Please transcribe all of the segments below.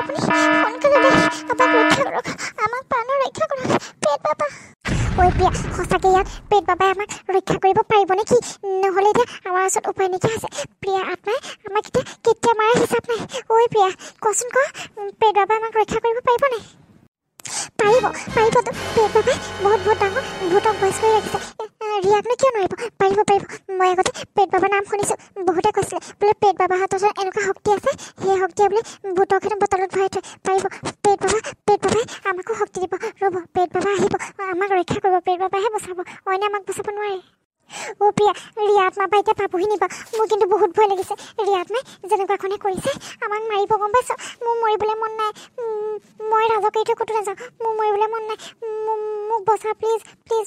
আপুনি সোনকালে আমাক ৰক্ষা কৰক, আমাক প্ৰাণৰ ৰক্ষা কৰক পেট বাবা। ঐ প্ৰিয়া, সঁচাকে ইয়াত পেট বাবাই আমাক ৰক্ষা কৰিব পাৰিব নেকি? নহ'লে এতিয়া আমাৰ ওচৰত উপায় নাইকিয়া আছে। প্ৰিয়া আত্মাই আমাক এতিয়া কেতিয়া মাৰে হিচাপ নাই। ঐ প্ৰিয়া কচোন ক, পেট বাবাই আমাক ৰক্ষা কৰিব পাৰিব নাই? পাৰিবতো। পেট বাবাই বহুত ডাঙৰ ভূতক বয়স কৰি ৰাখিছে। ৰিয়াকনো কিয় নোৱাৰিব? পাৰিব। মই আগতে পেট বাবাৰ নাম শুনিছোঁ। বহুতে কৈছিলে বোলে পেট বাবাৰ হাতত এনেকুৱা শক্তি আছে, সেই শক্তিয়ে বোলে ভূতক হেনো বটলত ভৰাই থয়। পাৰিব পেট বাবাই আমাকো শক্তি দিব। ৰ'ব, পেট বাবা আহিব, আমাক ৰক্ষা কৰিব। পেট বাবাইহে বচাব, অইনে আমাক বচাব নোৱাৰে। প্ৰিয়া, ৰিয়া আত্মা পৰা এতিয়া পাবহি নিবা? মোৰ কিন্তু বহুত ভয় লাগিছে। ৰিয়া আত্মাই যেনেকুৱাখনে কৰিছে আমাক মাৰিব, গম পাইছ? মোৰ মৰিবলৈ মন নাই। মই ৰাজক এৰি থৈ ক'তো নাযাওঁ। মোৰ মৰিবলৈ মন নাই। মোক বচা প্লিজ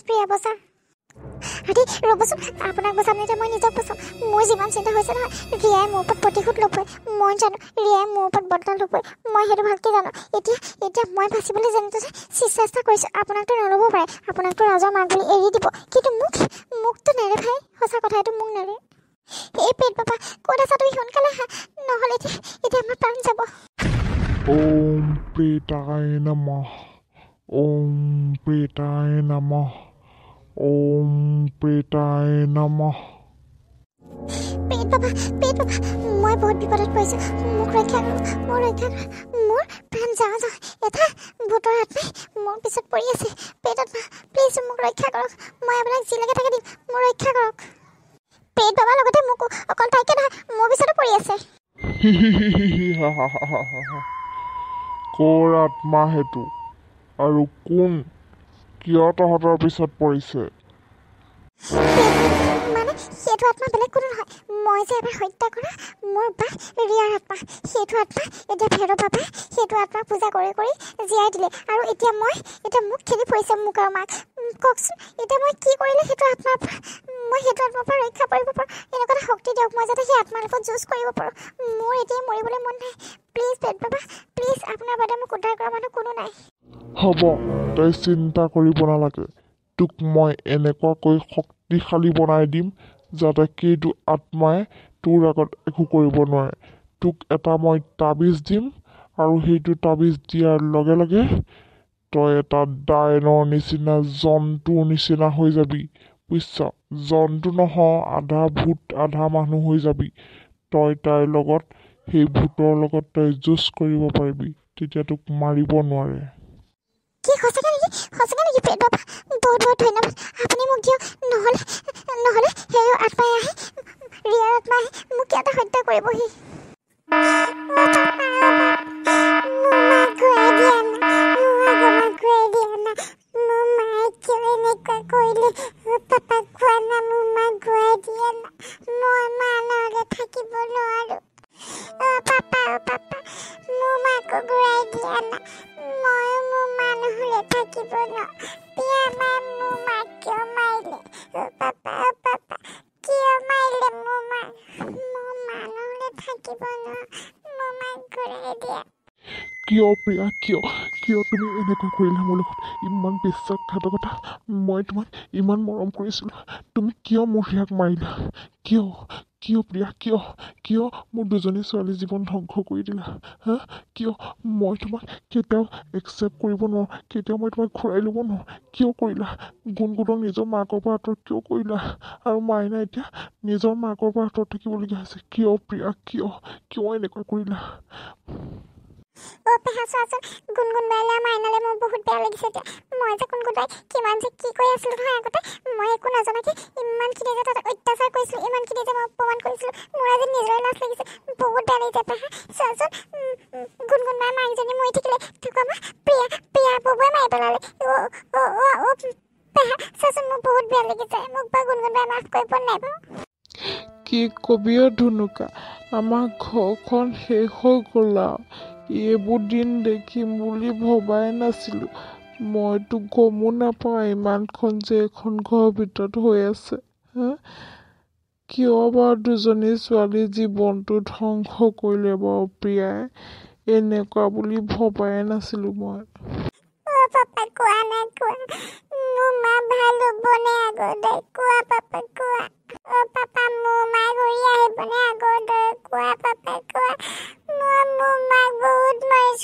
প্ৰিয়া, বচা। আৰে ৰ'বচোন, আপোনাক বচাম এতিয়া মই নিজক বচাম। মোৰ যিমান চিন্তা হৈছে নহয়, ৰিয়াই মোৰ ওপৰত প্ৰতিশোধ ল'বই। মই জানো ৰিয়াই মোৰ ওপৰত বদলা ল'বই, মই সেইটো ভালকৈ জানো। এতিয়া মই বাচিবলৈ যেনে চেষ্টা কৰিছোঁ। আপোনাকতো নল'ব পাৰে, আপোনাকতো ৰাজৰ মাক বুলি এৰি দিব, কিন্তু মোকতো নেৰে ভাই। সঁচা কথা, এইটো মোক নেৰে। এই পেট বাবা ক'ত আছা তুমি? সোনকালে আহা, নহ'লে এতিয়া আমাৰ প্ৰাণ যাব। ওম প্ৰেতায় নমঃ, ওম প্ৰেতায় নমঃ, ওম প্ৰেতায় নমঃ। পেট বাবা, মই বহুত বিপদত পৰিছোঁ। মোক ৰক্ষা কৰক, মোৰ প্ৰাণ যাওঁ। এটা ভূতৰ আত্মাই মোৰ পিছত পৰি আছে। পেট আত্মা প্লিজ মোক ৰক্ষা কৰক। মই আপোনাক যিলৈকে থাকে দিম, মোক ৰক্ষা কৰক। পেট বাবাৰ লগতে মোকো, অকল তাইকে নহয়, মোৰ পিছতো পৰি আছে। ক'ৰ আত্মা সেইটো? আৰু কোন, কিয় তহঁতৰ পিছত পৰিছে? মানে সেইটো আত্মা বেলেগ কোনো নহয়, মই যে এবাৰ হত্যা কৰা মোৰ বা ৰিয়াৰ আত্মা। সেইটো আত্মা এতিয়া ভেৰ বাবাই সেইটো আত্মাক পূজা কৰি জীয়াই দিলে। আৰু এতিয়া মোক খেদি ফুৰিছে, মোক আৰু মাক। কওকচোন এতিয়া মই কি কৰিলে সেইটো আত্মাৰ পৰা ৰক্ষা কৰিব পাৰোঁ? এনেকুৱা এটা শক্তি দিয়ক, মই যাতে সেই আত্মাৰ লগত যুঁজ কৰিব পাৰোঁ। মোৰ এতিয়া মৰিবলৈ মন নাই। প্লিজ পেট বাবা, প্লিজ, আপোনাৰ বাদে মোক উদ্ধাৰ কৰা মানুহ কোনো নাই। হ'ব, তই চিন্তা কৰিব নালাগে। তোক মই এনেকুৱাকৈ শক্তিশালী বনাই দিম যাতে সেইটো আত্মাই তোৰ আগত একো কৰিব নোৱাৰে। তোক এটা মই তাবিজ দিম, আৰু সেইটো তাবিজ দিয়াৰ লগে লগে তই এটা ডাইনৰ নিচিনা, জন্তুৰ নিচিনা হৈ যাবি, বুজিছ? জন্তু নহয়, আধা ভূত আধা মানুহ হৈ যাবি। তই তাইৰ লগত, সেই ভূতৰ লগত তই যুঁজ কৰিব পাৰিবি, তেতিয়া তোক মাৰিব নোৱাৰে। কি সঁচাকৈ নেকি পেট বাবা? বহুত ধন্যবাদ, আপুনি মোক দিয়ক। নহ'লে সেই আত্মাই আহি, ৰিয়াৰ আত্মাই আহি মোক ইয়াতে হত্যা কৰিবহি। কিয় প্ৰিয়া, কিয় তুমি এনেকুৱা কৰিলা মোৰ লগত? ইমান বিশ্বাসঘাতকতা। মই তোমাক ইমান মৰম কৰিছিলোঁ, তুমি কিয় মোৰ হিয়াক মাৰিলা? কিয় প্ৰিয়া, কিয় মোৰ দুজনী ছোৱালীৰ জীৱন ধ্বংস কৰি দিলা? হা, কিয়? মই তোমাক কেতিয়াও একচেপ্ট কৰিব নোৱাৰোঁ, কেতিয়াও মই তোমাক ঘূৰাই ল'ব নোৱাৰোঁ। কিয় কৰিলা? গুণগুণক নিজৰ মাকৰ পৰা আঁতৰত কিয় কৰিলা? আৰু মাইনা এতিয়া নিজৰ মাকৰ পৰা আঁতৰত থাকিবলগীয়া হৈছে। কিয় প্ৰিয়া, কিয় এনেকুৱা কৰিলা? পেহা চোৱাচোন, গুণগুণ বাইলে মাইনালে মোৰ বহুত বেয়া লাগিছে এতিয়া। মই যে গুণগুণ বাই কিমান যে কি কৰি আছিলোঁ নহয় আগতে, মই একো নাজানাকে ইমানখিনি যে তাত অত্যাচাৰ কৰিছিলোঁ, ইমানখিনি যে মই অপমান কৰিছিলোঁ, মোৰ আজি নিজৰে লাজ লাগিছে। বহুত বেয়া লাগিছে পেহা। চোৱাচোন, গুণগুণ বাই মাকজনী মৰি থাকিলে, আমাৰ প্ৰিয়া ববুৱে মাৰি পেলালে। পেহা চোৱাচোন, মোৰ বহুত বেয়া লাগিছে। মোক বা গুণগুণ বাই মাফ কৰিব নাই বাৰু? কি কবি ধুনুকা, আমাৰ ঘৰখন শেষ হৈ গ'ল আৰু। এইবোৰ দিন দেখিম বুলি ভবাই নাছিলোঁ। মইতো গমো নাপাওঁ ইমানখন যে এখন ঘৰৰ ভিতৰত হৈ আছে। কিয় বাৰু দুজনী ছোৱালীৰ জীৱনটো ধ্বংস কৰিলে বাৰু প্ৰিয়াই? এনেকুৱা বুলি ভবাই নাছিলোঁ মই। পাপা কোৱা নাই, মোৰ মা ভাল হ'বনে আগৰ দৰে? কোৱা পাপা, কোৱা। পাপা মোৰ মা ঘূৰি আহিবনে আগৰ দৰে? কোৱা পাপা, কোৱা। মই মোৰ মাক বহুত মিছ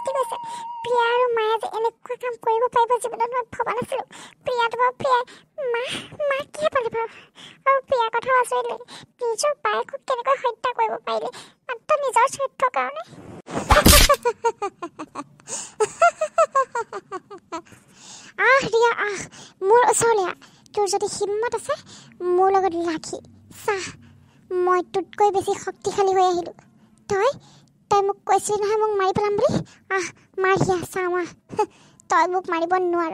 শাস্তি গৈছে প্ৰিয়া আৰু মায়ে যে এনেকুৱা কাম কৰিব পাৰিব জীৱনত মই ভবা নাছিলোঁ প্ৰিয়া মা কি পালে বাৰু আৰু প্ৰিয়াৰ কথা আচৰিত লাগে নিজৰ বায়েকক কেনেকৈ হত্যা কৰিব পাৰিলে মাত্ৰ নিজৰ স্বাৰ্থৰ কাৰণে ৰিয়া মোৰ ওচৰলৈ তোৰ যদি হিম্মত আছে মোৰ লগত লাগি চাহ মই তোতকৈ বেছি শক্তিশালী হৈ আহিলোঁ তই মোক কৈছিলি নহয় মোক মাৰি পেলাম বুলি মাৰ হিয়া চাওঁ তই মোক মাৰিব নোৱাৰ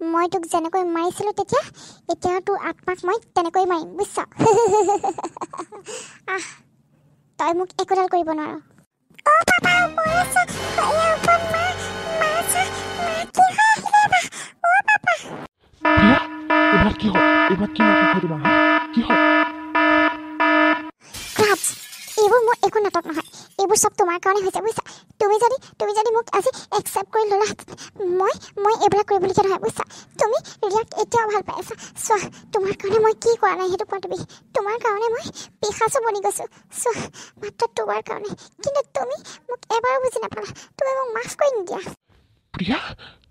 মই তোক যেনেকৈ মাৰিছিলোঁ তেতিয়া এতিয়া তোৰ আত্মাক মই তেনেকৈ মাৰিম বুজিছ তই মোক একোডাল কৰিব নোৱাৰ এইবাৰ কি হয় এইবাৰ কি নাটক হয় তোমাৰ কি হয় এইবোৰ মোৰ একো নাটক নহয় এইবোৰ চব তোমাৰ কাৰণে হৈছে বুজিছা তুমি যদি মোক আজি একচেপ্ট কৰি ল'লা মই এইবিলাক কৰিবলগীয়া নহয় বুজিছা তুমি ৰিয়াক এতিয়াও ভাল পাই আছা চোৱা তোমাৰ কাৰণে মই কি কৰা নাই সেইটো কোৱা তুমি তোমাৰ কাৰণে মই পিশাচো বনি গৈছোঁ চোৱা মাত্ৰ তোমাৰ কাৰণে কিন্তু তুমি মোক এবাৰো বুজি নাপালা তুমি মোক মাফ কৰি নিদিয়া প্ৰিয়া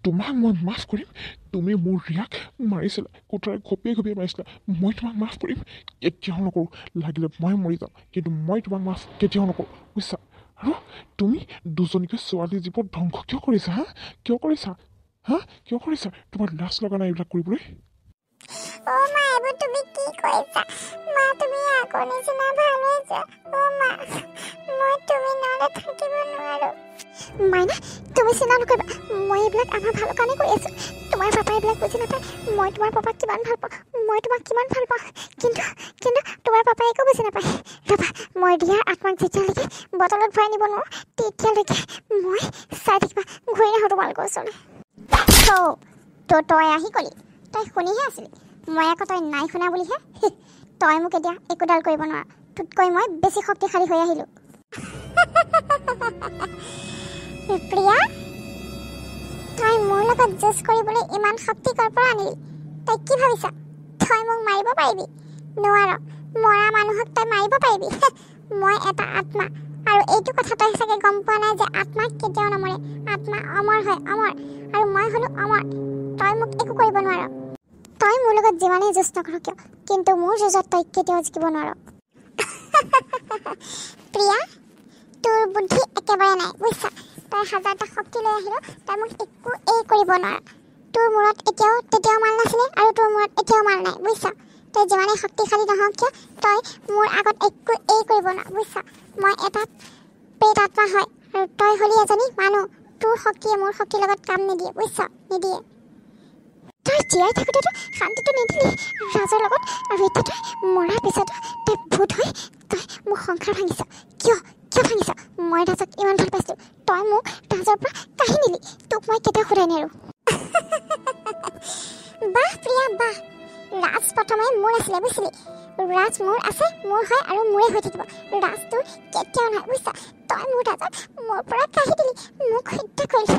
তোমাক মই মাফ কৰিম তুমি মোৰ ৰিয়াক মাৰিছিলা কোঠাৰে ঘপিয়াই মাৰিছিলা মই তোমাক মাফ কৰিম কেতিয়াও নকৰোঁ লাগিলে মই মৰি যাম কিন্তু মই তোমাক মাফ কেতিয়াও নকৰোঁ বুজিছা আৰু তুমি দুজনীকে ছোৱালী জীৱন ধ্বংস কিয় কৰিছা কিয় কৰিছা তোমাৰ লাজ লগা নাই এইবিলাক কৰিবলৈ মা এইবোৰ তুমি কি কৈছা মা তুমি আগৰ নিচিনা ভাল হৈছা মা মই তুমি নহ'লে থাকিব নোৱাৰোঁ মাইনা তুমি চিন্তা নকৰিবা মই এইবিলাক আমাৰ ভালৰ কাৰণে কৰি আছোঁ তোমাৰ পাপাই এইবিলাক বুজি নাপায় মই তোমাৰ পাপাক কিমান ভাল পাওঁ মই তোমাক কিমান ভাল পাওঁ কিন্তু তোমাৰ পাপাই একো বুজি নাপায় ৰ'বা মই ৰিয়াৰ আত্মাক যেতিয়ালৈকে বটলত ভৰাই নিব নোৱাৰোঁ তেতিয়ালৈকে মই চাই থাকিবা ঘূৰি নাহোঁ তোমালোকৰ ওচৰলৈ তই আহি গ'লি তই শুনিহে আছিলি মই আকৌ তই নাই শুনা বুলিহে তই মোক এতিয়া একোডাল কৰিব নোৱাৰ তোতকৈ মই বেছি শক্তিশালী হৈ আহিলোঁ প্ৰিয়া তই মোৰ লগত যুঁজ কৰিবলৈ ইমান শক্তি ক'ৰ পৰা আনিলি তই কি ভাবিছা তই মোক মাৰিব পাৰিবি নোৱাৰ মৰা মানুহক তই মাৰিব পাৰিবি মই এটা আত্মা আৰু এইটো কথা তই চাগে গম পোৱা নাই যে আত্মা কেতিয়াও নমৰে আত্মা অমৰ হয় অমৰ আৰু মই হ'লো অমৰ তই মোক একো কৰিব নোৱাৰ তই মোৰ লগত যিমানেই যুঁজ নকৰ কিয় কিন্তু মোৰ যুঁজত তই কেতিয়াও জিকিব নোৱাৰ প্ৰিয়া তোৰ বুদ্ধি একেবাৰে নাই বুজিছা তই হাজাৰটা শক্তি লৈ আহিলোঁ তই মোক একো কৰিব নোৱাৰ তোৰ মূৰত তেতিয়াও মাল নাছিলে আৰু তোৰ মূৰত এতিয়াও মাল নাই বুজিছা তই যিমানেই শক্তিশালী নহওক কিয় তই মোৰ আগত একো কৰিব নোৱাৰ বুজিছা মই এটা পেট আত্মা হয় আৰু তই হ'লি এজনী মানুহ তোৰ শক্তিয়ে মোৰ শক্তিৰ লগত কাম নিদিয়ে বুজিছা নিদিয়ে তই জীয়াই থাকোঁতেতো শান্তিটো নিদিলি ৰাজৰ লগত আৰু এতিয়া তই মৰাৰ পিছতো তই ভূত হৈ তই মোক সংসাৰ ভাঙিছ কিয় ভাঙিছ মই ৰাজক ইমান ভাল পাইছিলোঁ তই মোক ৰাজৰ পৰা কাঢ়ি নিলি তোক মই কেতিয়াও ঘূৰাই নেৰোঁ বাহ প্ৰিয়া বাহ ৰাজ প্ৰথমে মোৰ আছিলে বুজিছিলি ৰাজ মোৰ আছে মোৰ হয় আৰু মোৰে হৈ থাকিব ৰাজ তোৰ কেতিয়াও নহয় বুজিছা তই মোৰ ৰাজক মোৰ পৰা কাঢ়ি দিলি মোক হত্যা কৰিলি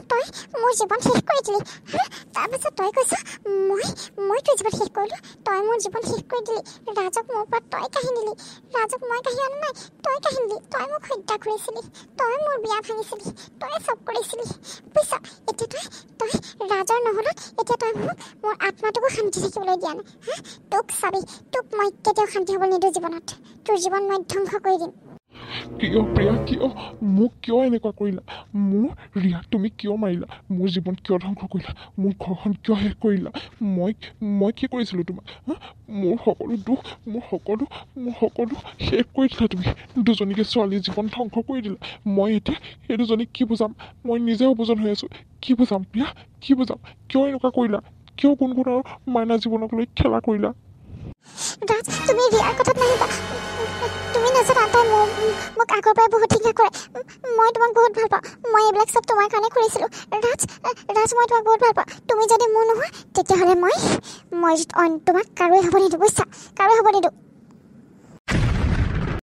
তই মোৰ জীৱন শেষ কৰি দিলি আৰু তাৰপিছত তই কৈছ মই তোৰ জীৱন শেষ কৰিলোঁ তই মোৰ জীৱন শেষ কৰি দিলি ৰাজক মোৰ পৰা তই কাঢ়ি নিলি ৰাজক মই কাঢ়ি অনা নাই তই কাঢ়ি নিলি তই মোক হত্যা কৰিছিলি তই মোৰ বিয়া ভাঙিছিলি তই চব কৰিছিলি বুজিছ এতিয়া তই ৰাজৰ নহ'লত এতিয়া তই মোৰ আত্মাটোকো শান্তি থাকিবলৈ দিয়া নাই তোক চাবি তোক মই কেতিয়াও শান্তি হ'ব নিদিওঁ জীৱনত তোৰ জীৱন মই ধ্বংস কৰি দিম কিয় প্ৰিয়া কিয় মোক কিয় এনেকুৱা কৰিলা মোৰ ৰিয়াক তুমি কিয় মাৰিলা মোৰ জীৱন কিয় ধ্বংস কৰিলা মোৰ ঘৰখন কিয় শেষ কৰিলা মই কি কৰিছিলোঁ তোমাক মোৰ সকলো দুখ মোৰ সকলো শেষ কৰি দিলা তুমি দুজনীকে ছোৱালীৰ জীৱন ধ্বংস কৰি দিলা মই এতিয়া সেই দুজনীক কি বুজাম মই নিজেও বুজন হৈ আছোঁ কি বুজাম প্ৰিয়া কি বুজাম কিয় এনেকুৱা কৰিলা কিয় কোন আৰু মাইনা জীৱনক লৈ খেলা কৰিলা ৰাজ তুমি ৰিয়াৰ কথাত নাহিবা তুমি নাজানা তাই মোক আগৰ পৰাই বহুত হিংসা কৰে মই তোমাক বহুত ভাল পাওঁ মই এইবিলাক চব তোমাৰ কাৰণে কৰিছিলোঁ ৰাজ মই তোমাক বহুত ভাল পাওঁ তুমি যদি মোৰ নোহোৱা তেতিয়াহ'লে মই তোমাক কাৰোৱে হ'ব নিদিওঁ বুজিছা কাৰোৱে হ'ব নিদিওঁ